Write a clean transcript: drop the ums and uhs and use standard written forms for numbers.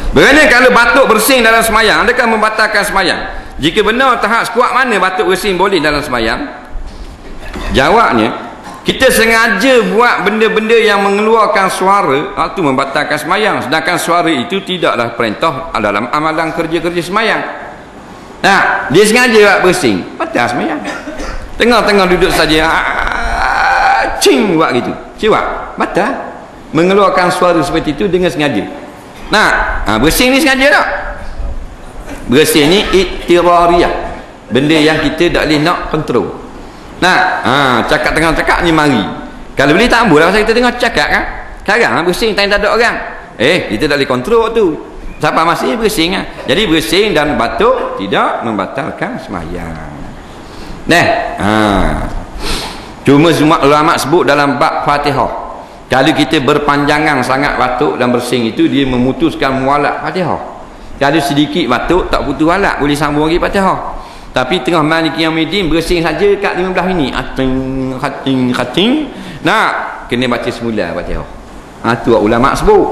Berana kalau batuk bersin dalam semayang, adakah membatalkan semayang? Jika benar tahap sekuat mana batuk bersin boleh dalam semayang? Jawabnya, kita sengaja buat benda-benda yang mengeluarkan suara, itu membatalkan semayang. Sedangkan suara itu tidaklah perintah dalam amalan kerja-kerja semayang. Nah, dia sengaja buat bersin, batal semayang. Tengah-tengah duduk saja, cing buat gitu, ciwak, batal. Mengeluarkan suara seperti itu dengan sengaja. Nah, bersin ni sengaja tak? Bersin ni iktirariyah, benda yang kita tak boleh nak kontrol. Nah, cakap tengah cakap ni mari. Kalau boleh tak boleh kita tengah cakap kan. Sekarang bersin tak ada orang. Kita tak boleh kontrol tu. Siapa masih bersin kan? Jadi bersin dan batuk tidak membatalkan sembahyang. Cuma semua ulama sebut dalam bab Fatihah, kalau kita berpanjangan sangat batuk dan bersin itu, dia memutuskan mualak Fatihah. Kalau sedikit batuk tak putus walak, boleh sambung lagi Fatihah. Tapi tengah Maliki Yaumiddin bersin saja kat 15 minit, khating. Nak kena baca semula Fatihah. Tu ulama sebut.